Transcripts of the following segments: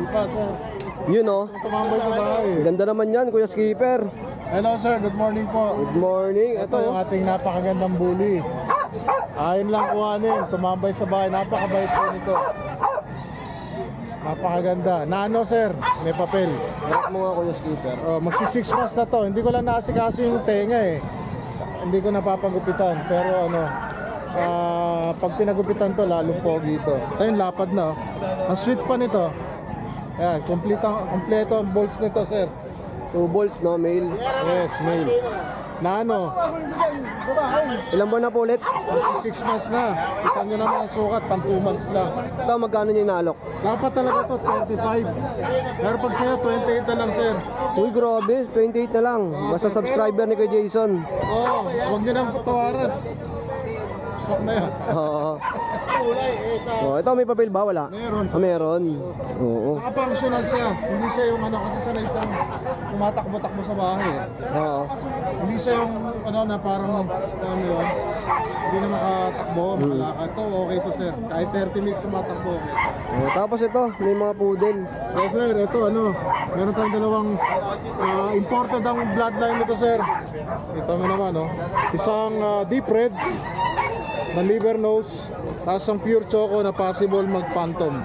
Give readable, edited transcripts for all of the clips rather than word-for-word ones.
Ipa, sir. Yun oh. Tumambay sa bahay. Ganda naman yan, Kuya Skipper. Hello, sir. Good morning po. Good morning. Ito yung ating napakagandang bully. Ayun lang kuhanin. Tumambay sa bahay. Napakabait po nito. Napakaganda. Nano, sir? May papel. Harap mo nga, Kuya Skipper. Magsi 6 months na to. Hindi ko lang naasikaso yung tenga eh. Hindi ko napapagupitan. Pero ano, pag pinagupitan to, lalong pogi ito. Ito yung lapad na. Ang sweet pa nito. Ayan, kompleto ang balls nito, sir. 2 balls, no? Male. Yes, male. Nano, Ilan buwan na po ulit? magsi 6 months na. Kita nyo naman ang sukat, pang 2 months lang. Ito, magkano niya inaalok? Dapat talaga to 35. Pero pag sa'yo, 28 na lang, sir. Uy, grabe. 28 na lang. Basta subscriber ni Kuya Jason. Oo, huwag nyo nang patawaran. Sok na yan. Oo. Oh, ito, may papel ba? Wala? Meron, Ah, meron. Oo. Saka functional siya. Hindi siya yung ano, kasi sanay siyang tumatakbo-takbo sa bahay. Oo. Hindi siya yung ano na parang ano yun, hindi na makatakbo, makalakad. Ito, okay to, sir. Kahit 30 minutes tumatakbo, okay. Oh, tapos ito, may mga poodle. Yes, sir. Ito, ano, meron tayong dalawang imported ang bloodline nito, sir. Ito mo naman, no? Isang deep red na liver nose, tapos ang pure choco na possible mag-phantom.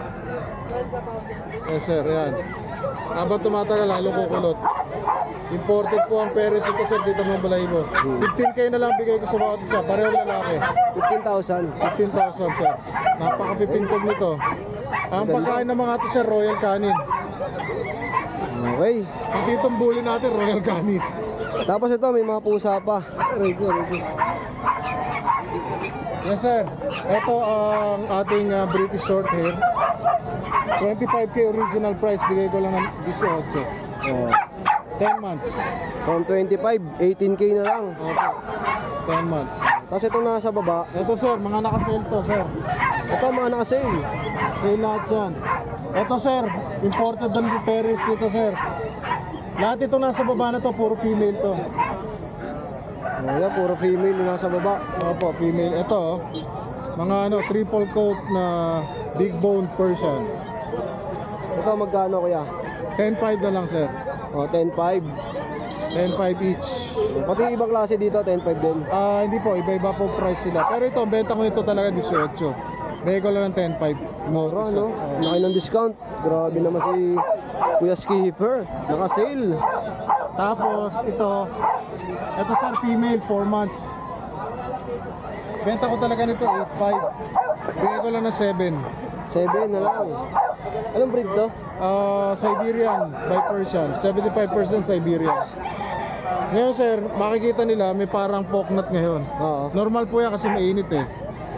Yes, sir. Yan. Habang tumatagal, lalo kukulot. Imported po ang Paris ito, sir, dito ng Balahibo. 15K na lang bigay ko sa bawat isa. Pareho lalaki. 15,000. 15,000, sir. Napakapipintog nito. Ang pagkain ng mga ito, sir, Royal Canin. Okay. Ang ditong bully natin, Royal Canin. Tapos ito, may mga pusa pa. Yes, sir. Ito ang ating British short hair. 25K original price. Bigay ko lang ng 18. Oh. 10 months. From 25, 18K na lang. Okay. 10 months. Tapos itong nasa baba, Ito, sir, mga naka-sale to, sir. ito mga naka-sale. Sale lahat yan. Ito, sir, imported ng Paris dito, sir. Lahat ito nasa baba na to, puro female to. Ayan, puro female yung nasa baba. Opo, female. Ito, mga ano, triple coat na big bone Persian. Ito magkano kuya? 10.5 na lang, sir. O, 10.5. 10.5 each. Pati yung ibang klase dito, 10.5 din. Hindi po, iba-iba po price sila. Pero ito, ang benta ko nito talaga 18. Bigay ko lang ng 10.5. Mura, no? Laki ng discount. Grabe naman si Kuya Skipper. Naka-sale. Tapos, ito, sir, female, 4 months. Benta ko talaga nito, 8.5. Bigay ko lang ng 7. 7 na lang. Anong breed to? Siberian by Persian. 75% Siberian. Ngayon, sir, makikita nila may parang poknut ngayon. Oo. Normal po yan kasi mainit eh.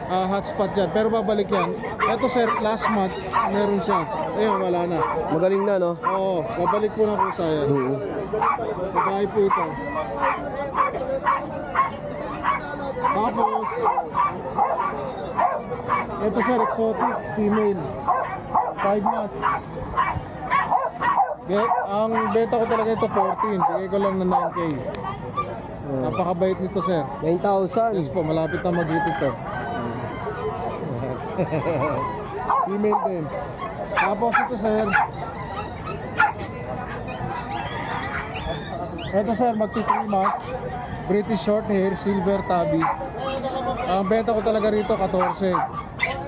Hotspot yan. Pero babalik yan. Ito, sir, last month, meron siya. Ayun, wala na. Magaling na, no? Oo, babalik po na kusa yan. Babae po ito. Tapos, ito, sir, exotic, female. 5 months. Ang benta ko talaga ito 14. Bigay ko lang na 9K. Napakabait nito, sir. 9,000. Yes po, malapit na mag-hit ito. Female din. Tapos ito, sir. Ito, sir, magti 3 months. British short hair, silver tabby. Ang benta ko talaga rito 14.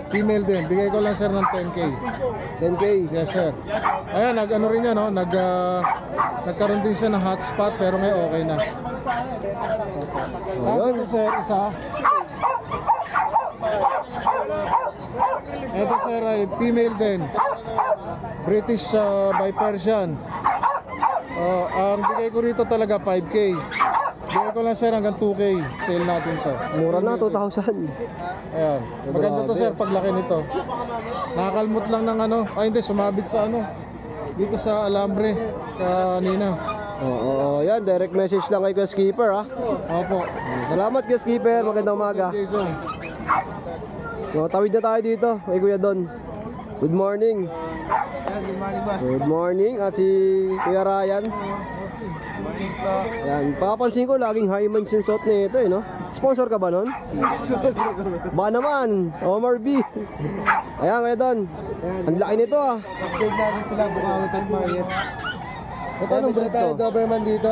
Female din. Bigay ko lang, sir, ng 10K. 10K. Yes, sir. Ayan, nag-ano rin yan, no? Nagkaroon din siya ng hotspot, pero ngayon okay na. Tapos ito, sir, isa. Ito, sir, ay female din. British by Persian. Ang bigay ko rito talaga 5K. Bigay ko lang, sir, hanggang 2K. Sale natin to. Mura na, 2,000. Ayan. Maganda to, sir, paglaki nito. Nakakalmot lang ng ano. Ay, hindi, sumabit sa ano. Dito sa alambre. Kanina. Oo, yan. Direct message lang kay Kuya Skipper, ha? Opo. Salamat, Kuya Skipper. Magandang umaga. Jason. Tawid na tayo dito kay Kuya Don. Good morning. Good morning, boss. Good morning. At si Kuya Ryan. Yan, papansin ko laging Hymans yung suot nito eh, no? Sponsor ka ba nun? Ba naman, Omar B. Ayan, kaya doon. Ang laki nito ah. Update natin sila, Bukawi at Marriott. Ito anong breed to? Doberman dito.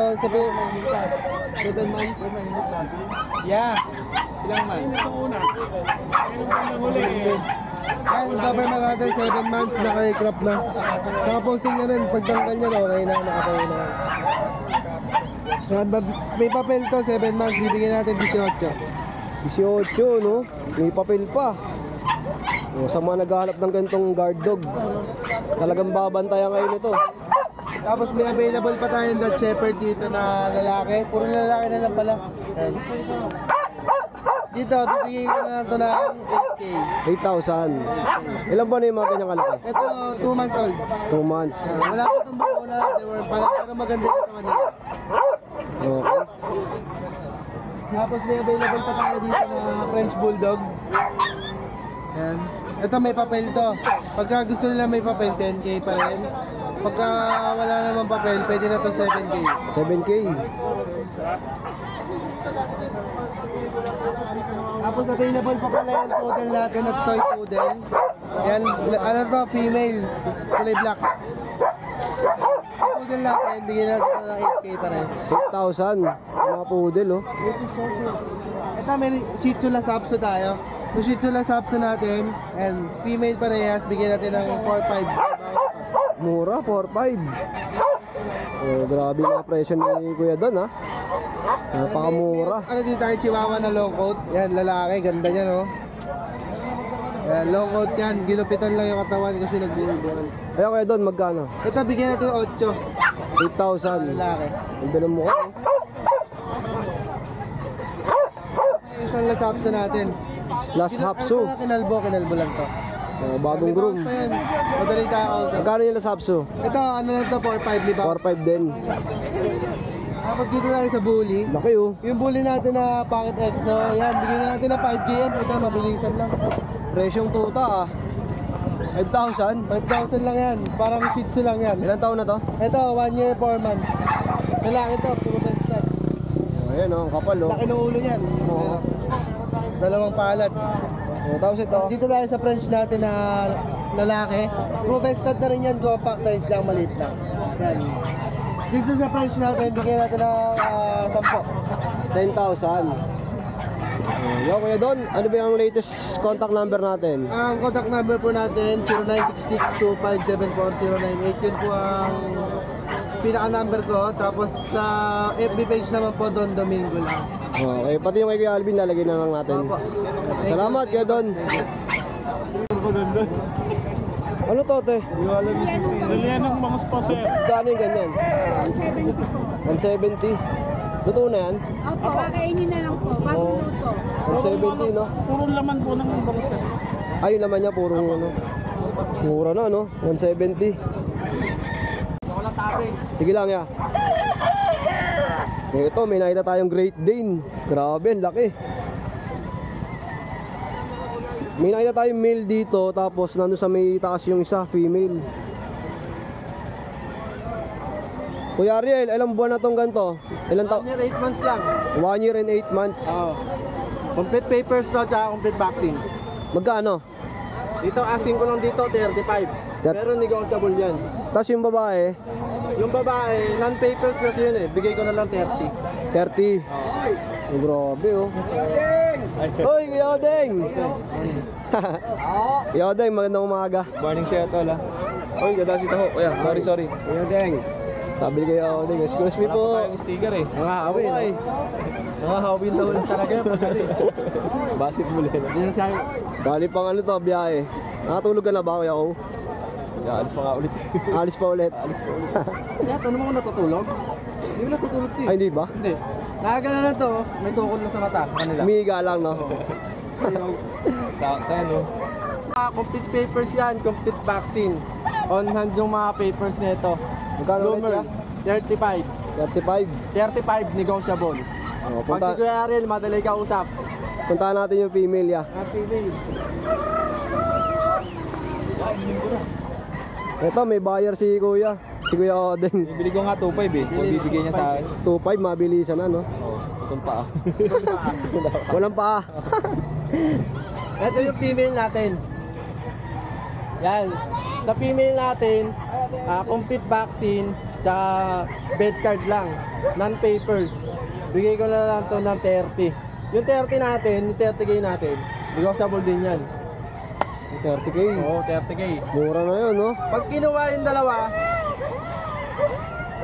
7 months. Yeah. Silang man. Yan, Doberman natin 7 months, naka-crop na. Naka-posting na rin, pagtanggal niya, okay na, nakatayo na. Yan, may papel to, 7 months, bibigyan natin 18. 18, no? May papel pa. O, sa mga naghahanap ng ganitong guard dog, talagang babantayan ngayon ito. Tapos may available pa tayong Dutch Shepherd dito na lalaki. Puro lalaki na lang pala. Yan. Dito, bibigyan ko na lang ito ng 8K. 8,000. Ilan ba na yung mga ganyang kalaki? Ito, 2 months old. 2 months. Wala pa itong bakuna, they were pala, pero maganda yung katawan nila. Okay. Tapos may available pa tayo dito na French Bulldog. Yan. Ito may papel to. Pagka gusto nila may papel, 10K pa rin. Pagka wala naman papel, pwede na to 7K. 7K. Tapos available pa pala yung poodle natin at toy poodle. Yan, ano to, female, kulay black. Poodle natin, bigyan natin ito ng 8K pa rin. 8,000. Mga poodle, oh. Ito may Shih Tzu Lhasa Apso tayo. So Shih Tzu Lhasa Apso natin, and female parehas, bigyan natin ng 4-5. Mura, 4,500. Oh, grabe yung presyo ni Kuya Don, ha? Napakamura. Ano din tayo, Chihuahua na long coat. Yan, lalaki, ganda niya, no? Yan, long coat yan. Ginupitan lang yung katawan kasi nagbubuhan. Ayan, Kuya Don, magkano? Ito, bigyan natin ng 8,000. 8. Lalaki. Ang ganda ng mukha, oh. Isang Lhasa Apso natin. Last Hapsu. Ito, kinalbo lang to. Bagong groom. Pa yan. Madaling takausap. Magkano yung Last Hapsu? Ito, ano lang to, 4-5 liba. 4,500 din. Tapos dito tayo sa bully. Laki, oh. Yung bully natin na Pocket EXO, yan, bigyan natin ng 5K yan. Ito, mabilisan lang. Presyong tuta, ah. 5,000. 5,000 lang yan. Parang Shih Tzu lang yan. Ilan taon na to? Ito, 1 year, 4 months. Lalaki to, puro benstat. Oh, ayan, oh. Ang kapal, oh. Laki ng ulo niyan. Oo. Dalawang palad. Oh, tapos ito. Dito tayo sa French natin na lalaki. Puro benstat na rin yan, compact size lang, maliit lang. Yan. Dito sa French natin, bigyan natin ng 10. 10,000. Yo, Kuya Don, ano ba yung latest contact number natin? Ang contact number po natin, 0966-2574098. Yun po ang pinaka-number ko. Tapos sa FB page naman po, Don Domingo lang. Okay, pati yung kay Kuya Alvin, lalagay na lang natin. Opo. Salamat, Kuya Don. Ano to, te? Dalihan ng mga sponsor. Kano yung ganyan? 170. Luto na yan? Opo, kakainin na lang po. Bagong luto. 170, no? Puro laman po ng bangsa. Ay, yung laman niya, purong ano. Mura na, no? 170. Wala tapping. Sige lang, ya. Ito, may nakita tayong Great Dane. Grabe, ang laki. May nakita tayong male dito, tapos nandun sa may taas yung isa, female. Kuya Ariel, ilang buwan na tong ganito? Ilang 1 year, 8 months lang. 1 year and 8 months. Oo. Complete papers to, tsaka complete vaccine. Magkano? Dito, asking ko lang dito, 35. Pero negotiable yan. Tapos yung babae, Yung babae, non-papers kasi yun eh. Bigay ko na lang 30. 30. Oh, grabe, oh. Hoy, Kuya Odeng! Kuya Odeng, magandang umaga. Morning siya tol ha. Oy, ganda si Taho. Kuya, sorry. Kuya Odeng. Sabi ni Kuya Odeng, excuse me Wala po. pa tayong sticker eh. Nakakawin, Ay, Nakahawin daw lang. Talaga yung pagkali. Basketball eh. Yun siya. bali pang ano to, biyahe. Nakatulog ka na ba, Kuya O? Alis pa nga ulit. Alis pa ulit. Kaya, tanong mo kung natutulog? Hindi mo natutulog to eh. Ay, hindi ba? Hindi. Nakagana na to, may tukod na sa mata. Kanila. Umiiga lang, no? Sa no. Complete papers yan, complete vaccine. On hand yung mga papers nito. Magkano ulit Bloomer, yan? 35. 35. 35 negotiable. Oh, Pag si Kuya Ariel, madali ka usap. puntahan natin yung female, ya. Happy May. Ito, may buyer si Kuya. Si Kuya Odeng. Bibili ko nga 2.5 eh. Kung bibigay niya sa akin. 2.5, mabilisan na, no? Oo, itong paa. Walang paa. Ito yung female natin. Yan. Sa female natin, complete vaccine, tsaka bed card lang. Non-papers. Bigay ko na lang to ng 30. Yung 30 natin, yung 30k natin, negotiable din yan. 30k. Oo, 30k. Mura na yun, no? Pag kinuha yung dalawa,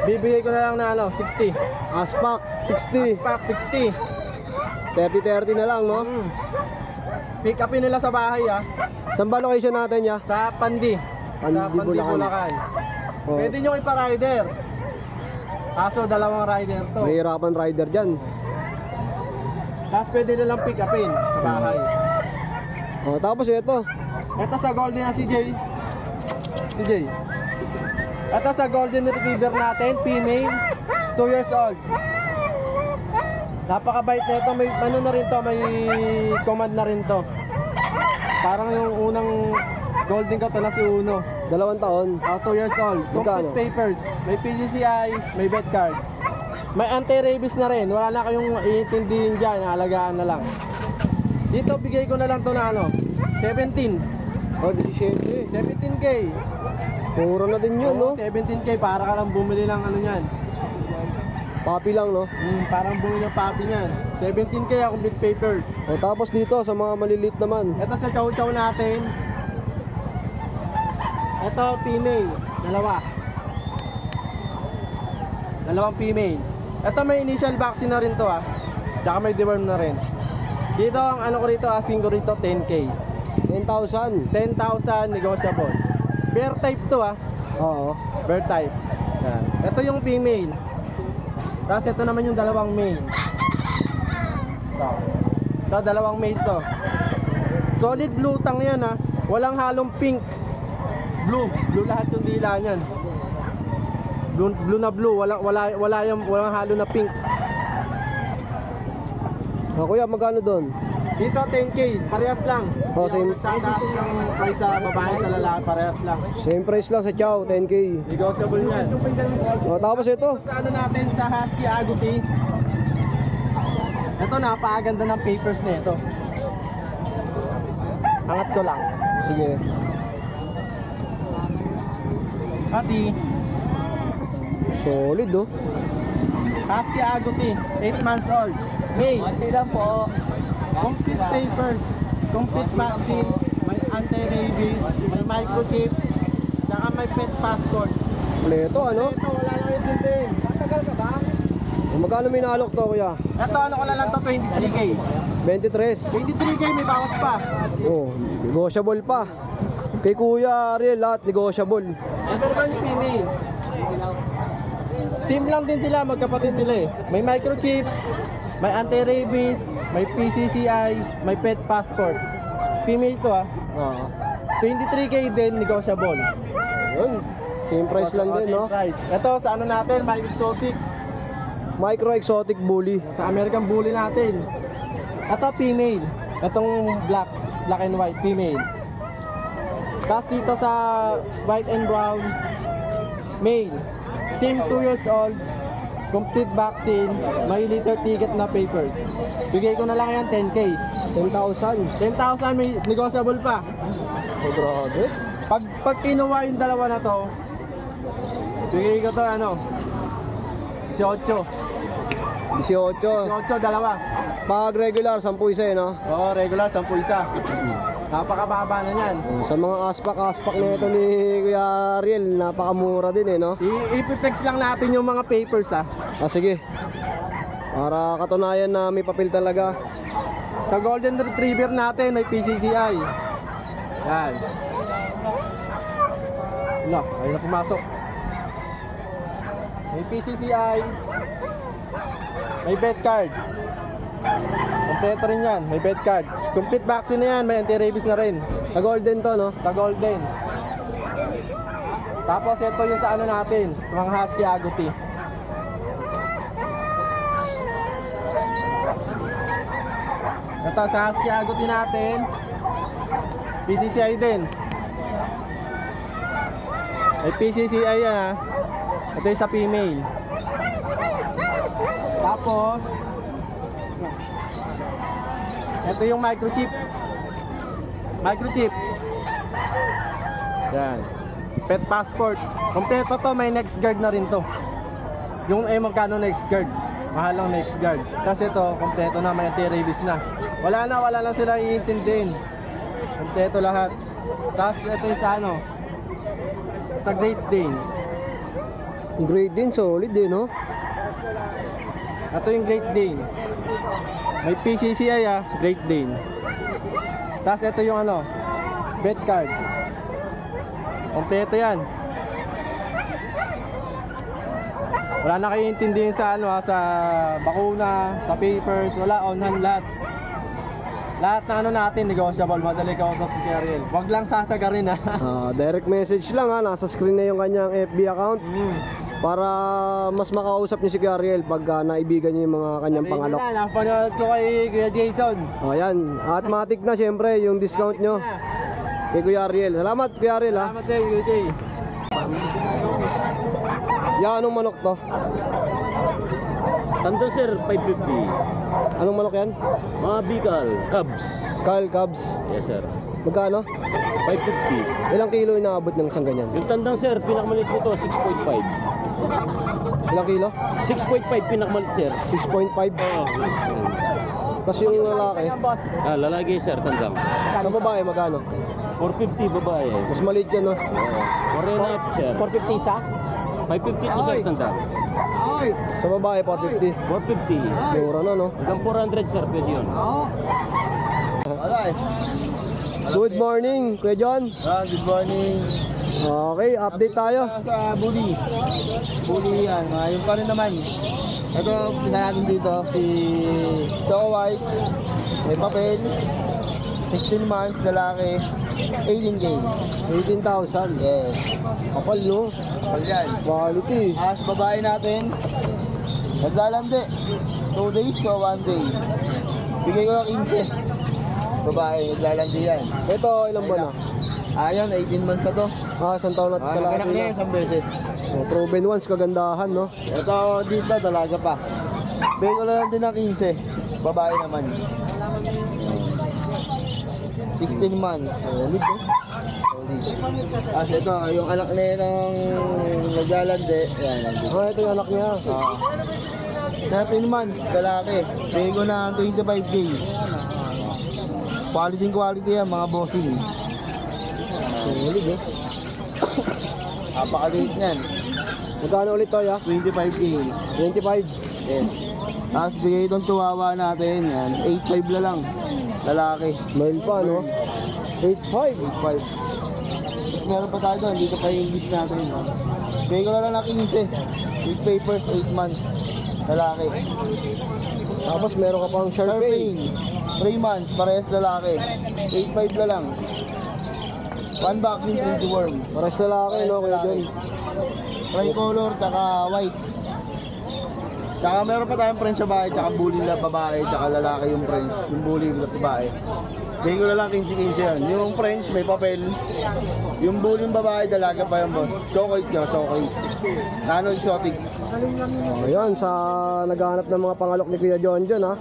bibigay ko na lang na 60. Aspak, 60. Pack 60. 30-30 na lang, no? Pick upin nila sa bahay Saan ba location natin, ya? sa Pandi. Pandi, Sa Pandi, Bulacan. Bulacan. Oh. Pwede nyo ipa-rider. Kaso dalawang rider to. Mahirapan rider dyan. Tapos pwede nilang pick upin sa bahay. Oh, tapos ito. Ito sa golden na si Jay. Si Jay. Ito sa golden retriever natin, female, 2 years old. Napakabait na ito, may ano na rin to, may command na rin to. Parang yung unang golden ko to na si Uno. 2 taon. 2 years old. Complete Magkano? papers. May PGCI, may vet card. May anti-rabies na rin. Wala na kayong iintindihin dyan. Alagaan na lang. Dito, bigay ko na lang to na 17. Oh, 17. 17k. Mura na din yun, no? 17k para ka lang bumili ng ano yan. Papi lang, no? Parang bumili ng papi niyan. 17k ako complete papers. Oh, tapos dito, sa mga maliliit naman. Ito sa chow-chow natin. Ito, female. Dalawang female. Ito may initial vaccine na rin to Tsaka may deworm na rin. Dito ang ano ko rito, asking ko rito 10k. 10,000. 10,000 negotiable. Bear type to Oo. Bear type. Yan. Ito yung female. Tapos ito naman yung dalawang male. Ito, dalawang male to. Solid blue tang yan Walang halong pink. Blue lahat yung dila niyan. Blue na blue, walang halo na pink. Ah, kuya, magkano doon? Dito 10k, parehas lang. Oh, same. Tataas ng price sa babae sa lalaki, parehas lang. Same price lang sa chow, 10k. Negotiable yan. Oh, tapos ito. Sa ano natin sa Husky Agouti. Ito napakaganda ng papers nito. Angat ko lang. Sige. Hati, Solid, oh. Husky Agouti, 8 months old. May, lang po. Complete papers, complete vaccine, may anti-rabies, may microchip, tsaka may pet passport. Kompleto, ano? Ito, wala lang yung din. Tatagal ka ba? Oh, magkano may naalok to, kuya? Ito, ano ko na lang to, 23k. 23. 23k, may bawas pa. Oh, negotiable pa. Kay Kuya Ariel, lahat negotiable. Ito naman yung female. Same lang din sila, magkapatid sila May microchip, may anti-rabies, may PCCI, may pet passport. Female to Oo. 23k din, negotiable. Yun. Same price lang din, Same no? price. Ito, sa ano natin, may exotic. Micro exotic bully. Sa American Bully natin. Ito, female. Itong black and white, female. Tapos dito sa white and brown, male. Same 2 years old, complete vaccine, may liter ticket na papers. Bigay ko na lang yan 10k. 10,000. 10,000 may negotiable pa. So, grabe. Pag kinuha yung dalawa na to, bigay ko to 18. 18. 18, dalawa. Pag regular, 10 isa, no? Oo, regular, 10 isa. Napakababa na yan. Sa mga aspak na ito ni Kuya Ariel, napakamura din, no? I-flex lang natin yung mga papers Ah, sige. Para katunayan na may papel talaga. Sa Golden Retriever natin, may PCCI. Yan. Wala, ayun na pumasok. May PCCI. May vet card. Kompleto rin yan, may vet card. Complete vaccine na yan, may anti-rabies na rin. Sa golden to, no? Sa Golden. Tapos ito yung sa ano natin, sa mga Husky Agouti. Ito sa Husky Agouti natin, PCCI din. May PCCI yan ha. Ito yung sa female. Tapos, ito yung microchip. Microchip. Yan. Pet passport. Kompleto to, may next guard na rin to. Yung magkano next guard? Mahal ang next guard. Kasi ito, kompleto na, may anti-rabies na. Wala na sila iintindihin. Kompleto lahat. Tapos ito yung sa ano, sa Great Dane. Great din, solid din, no? Ito yung Great Dane. May PCCI Great Dane. Tapos ito yung ano, vet card. Kompleto yan. Wala na kayo intindihin sa ano sa bakuna, sa papers, wala, on hand lahat. Lahat na ano natin, negotiable, madali kausap si Ariel. Huwag lang sasagarin ha. Direct message lang ha, nasa screen na yung kanyang FB account. Para mas makausap niyo si Ariel pag naibigan niyo yung mga kanyang pangalok. Napanood ko kay Kuya Jason. O yan, at matik na syempre yung discount nyo kay Kuya Ariel. Salamat Kuya Ariel ha. Salamat din, Kuya Jay. Yan, anong manok to? Tanda sir, 550. Anong manok yan? Mga Bicol, Cubs. Kyle Cubs. Yes sir. Magkano? 550. Ilang kilo inaabot ng isang ganyan? Yung tandang sir, pinakamalit nito, 6.5. Ilang kilo? 6.5 pinakamalit sir. 6.5. Tapos yung lalaki, Lalaki sir, tandang. sa babae magkano? 450 babae. Mas maliit yan no? Morena sir. 450 isa? 550 to sir, tandang. Sa babae 450. 450. Mura na no? Hanggang 400 sir, pwede yun. Good morning Kuya John. Good morning. Okay, update tayo. Sa bully. Bully yan. Yung pa rin naman. Ito, pinayagin dito si Choco White. May papel. 16 months, lalaki. 18K. 18,000. Yes. Kapal no? Kapal yan. Quality. As babae natin, naglalandi. 2 days o 1 day. Bigay ko lang 15. Babae, naglalandi yan. Ito, ilang buwan na? Ayan, 18 months na to. Isang taon at Nagkanak kalahati niya na. isang beses. Proven once, kagandahan no? Ito dito, dalaga pa. Bigay ko lang din ng 15. Babae naman. 16 months. Solid eh. Solid. As ito, yung anak niya ng naglalandi. Yan, nandito. Ito yung anak niya. 13 months, lalaki. Bigay ko na 25K. Quality yan, mga bossing. Solid eh. Napakaliit niyan. Magkano ulit to ya? 25K. 25. Yes. Tapos bigay itong tuwawa natin. Yan. 8.5 na lang. Lalaki. Mail pa no? 8.5. 8.5. Tapos meron pa tayo doon. Dito pa yung English natin. Bigay ko na lang na 15. With papers, 8 months. Lalaki. Tapos meron ka pang Sharpay. 3 months. Parehas lalaki. 8.5 na lang. One vaccine, 20 worm. Pares lalaki no Kuya John. Tricolor, tsaka white. Tsaka meron pa tayong French sa bahay, tsaka bully na babae, tsaka lalaki yung French, yung bully na babae. Bigay ko na lang 15-15 yan. Yung French may papel, yung bully yung babae, dalaga pa yung boss. Chocolate nyo, chocolate. Ano, exotic. Ayan, sa naghahanap ng mga pangalok ni Kuya John John ha.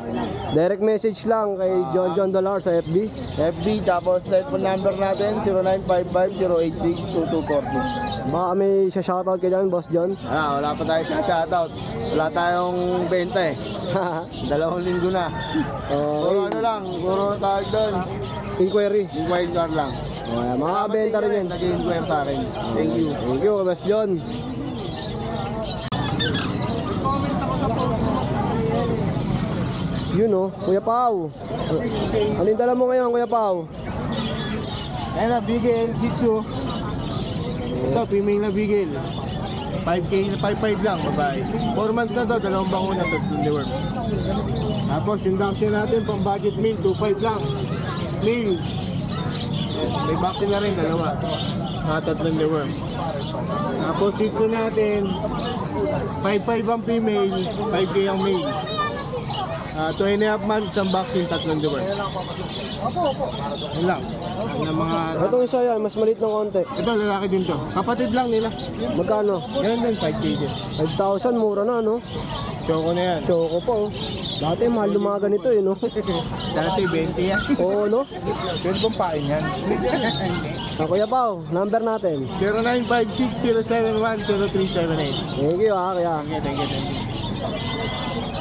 Direct message lang kay John John Dolar sa FB. FB, tapos cellphone number natin, 0955-086-2246. Baka may shoutout ka dyan, Boss John. Wala pa tayo sa shoutout. Wala tayong benta eh. 2 linggo na. Puro ano lang, puro tawag doon. Inquiry. Inquiry card lang. Ayan, mga benta rin yan. Nag-inquire sa akin. Thank you. Thank you, Boss John. Yun oh, Kuya Pao. Ano yung dala mo ngayon, Kuya Pao? Ayan na, bigel, Jitsu. Ito, female na bigel. 5K na 5.5 lang, babae. 4 months na to, 2 banguna, 3 worm. Tapos yung vaccine natin, pang budget meal, 2.5 lang. Meal. May vaccine na rin, 2. 3 worm. Tapos Jitsu natin, 5.5 ang female, 5K ang male. 2.5 months ang vaccine, 3 worm. Yun lang. Ang mga... Itong isa yan, mas maliit ng konti. Ito, lalaki din to. Kapatid lang nila. Magkano? Ganun din, 5K din. 5,000, mura na, no? Choco na yan. Choco pa, oh. Dati, mahal lumaga nito, eh, no? Dati, 20 yan. Oo, no? Pwede bang pain yan? Kuya Pao, number natin. 0956-071-0378. Thank you, kaya. Thank you.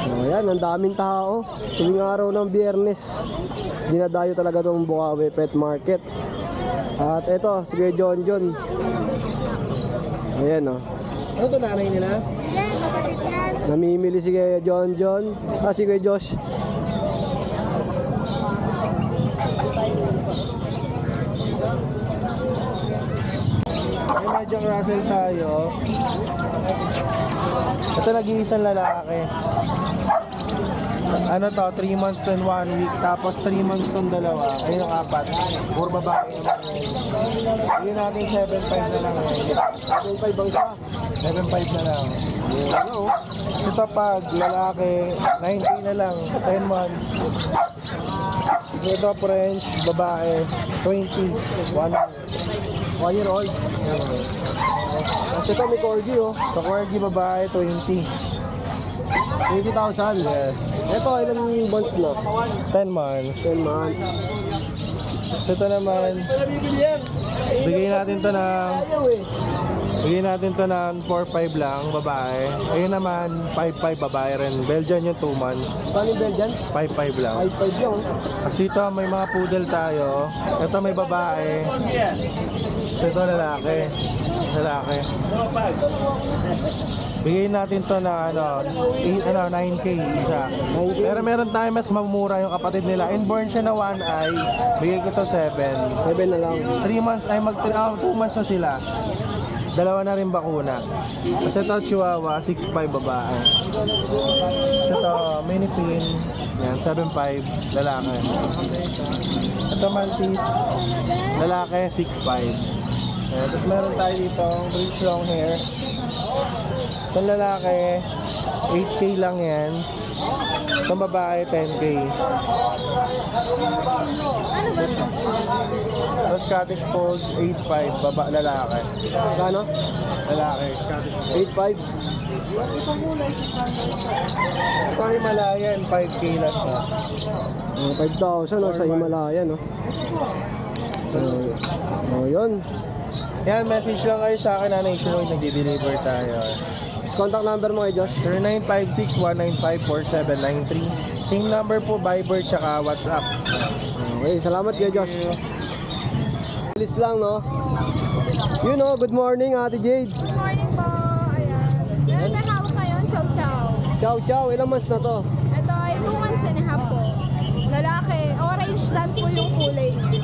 Oh, yan, ang daming tao. Tuwing araw ng Biyernes, dinadayo talaga tong Bukawi Pet Market. At ito, si Kuya John John. Ayan, oh. Ano to nanay nila? Namimili si Kuya John John. Si Kuya Josh. May medyo Russell tayo. Ito nag-iisang lalaki. Ano to, 3 months and 1 week. Tapos 3 months tong dalawa. Ayun ang apat. Puro babae naman ngayon. Ayun natin 7.5 na lang ngayon. 7.5 bang isa? 7.5 na lang. Ano? Ito pag lalaki, 9K na lang. 10 months. Ito French, babae, 20. 1 year old. At ito may corgi, oh. Sa Corgi, babae, 20. 20,000. Yes. Ito, ilang months na? 10 months. 10 months. Ito naman, bigay natin to ng 4-5 lang, babae. Ayun naman, 5-5 babae rin. Belgian yung 2 months. Paano Belgian? 5-5 lang. 5.5 lang. Tapos dito may mga poodle tayo. Ito may babae. So ito lalaki. Bigay natin to na 9K isa. Pero meron tayo mas mamura yung kapatid nila. Inborn siya na 1 eye. Bigay ko to 7. 7 na lang. 3 months ay 2 months na sila. Dalawa na rin bakuna. Kasi ito Chihuahua, 6'5 babae. Ito mini pin, yan 7'5 lalaki. Ito Maltese, lalaki 6'5. Tapos meron tayo dito British long hair. Itong lalaki 8K lang yan. Itong babae 10K. Tapos Scottish Fold 8'5 lalaki. Kano? Lalaki, Scottish Fold 8.5. Ito Himalayan, 5K lang na. 5,000, no, sa Himalaya, no? Yun. Yan, message lang kayo sa akin na nationwide, nagdi-deliver tayo. Contact number mo kay Josh? 0956-195-4793. Same number po, Viber tsaka WhatsApp. Okay, salamat kay Josh. Bilis lang, no? You know, good morning, Ate Jade. Good morning po. Ayan. Meron na hawak ngayon, chow chow. Ciao, ciao. Ilang months na to? Ito ay 2 months and a half po. Lalaki, orange tan po yung kulay niya.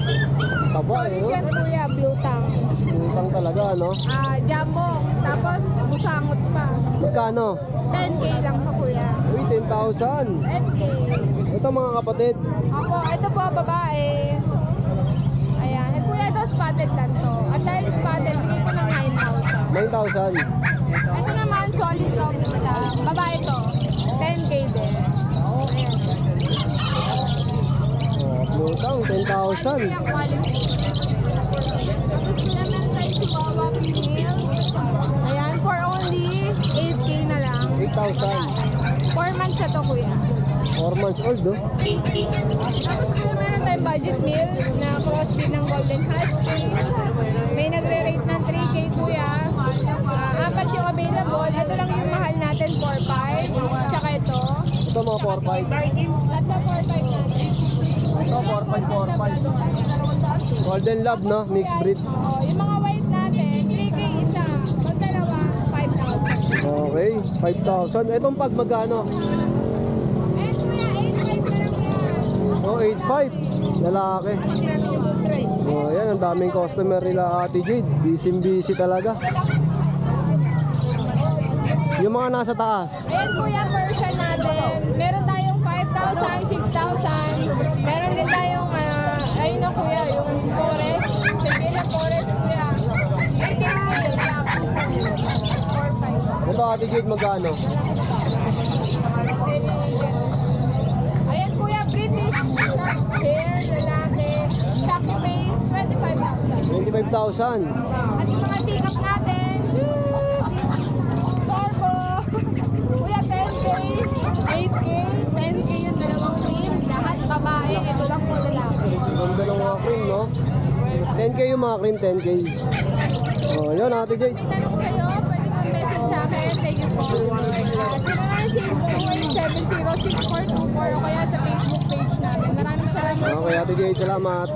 Taba, Solid no? yan kuya, blue tang. Utang talaga, no? Jumbo, tapos busangot pa. Magkano? 10K lang po kuya. Uy, 10,000. 10K. Ito mga kapatid. Opo, ito po babae. Ayan, at kuya ito spotted lang to. At dahil spotted, bigay ko ng 9,000. 9,000. Ito naman, solid soft lang. Babae to. 10K din. Ayan. Utang, 10,000. Ayan, quality. Tapos kuya meron tayo Chihuahua female. Ayan, for only 8K na lang. 8,000. 4 months na to kuya. 4 months old, no? Tapos kuya meron tayong budget meal na crossbreed ng Golden Husky. May nagre-rate ng 3K kuya. Apat yung available. Ito lang yung mahal natin, 4-5. Tsaka ito. Ito mga 4-5. Tatlo 4-5 natin. Ito 4-5, 4-5. Golden Lab, no? Mixed breed. Oo, yung mga white natin, 3K isa. Pag dalawa, 5,000. Okay, 5,000. Itong pag magkano? Eh kuya, 8,500 na lang yan. Oh, 8,500. Lalaki. Oh, yan, ang daming customer nila Ate Jade. Busy talaga. Yung mga nasa taas. Ayan kuya, Persian natin. Meron tayong 5,000, 6,000. Meron din tayong, ayun na kuya, yung forest. Sevilla forest kuya. 18,000 lang. 4,500. Ito Ate Jade, magkano? Ayan kuya, British short hair, lalaki. 25,000. At yung mga take-up natin, Storbo. Kuya, 10K, 8K, 10K yung dalawang cream. Lahat babae, ito lang po lalaki. Ganda ng mga cream, no? 10K yung mga cream, 10K. Oh, yun, Ate Jade. May tanong sa'yo, pwede mong message sa akin. Thank you po. 0962-870-6424 o kaya sa Facebook page namin. Maraming salamat. Okay, Ate Jade, salamat.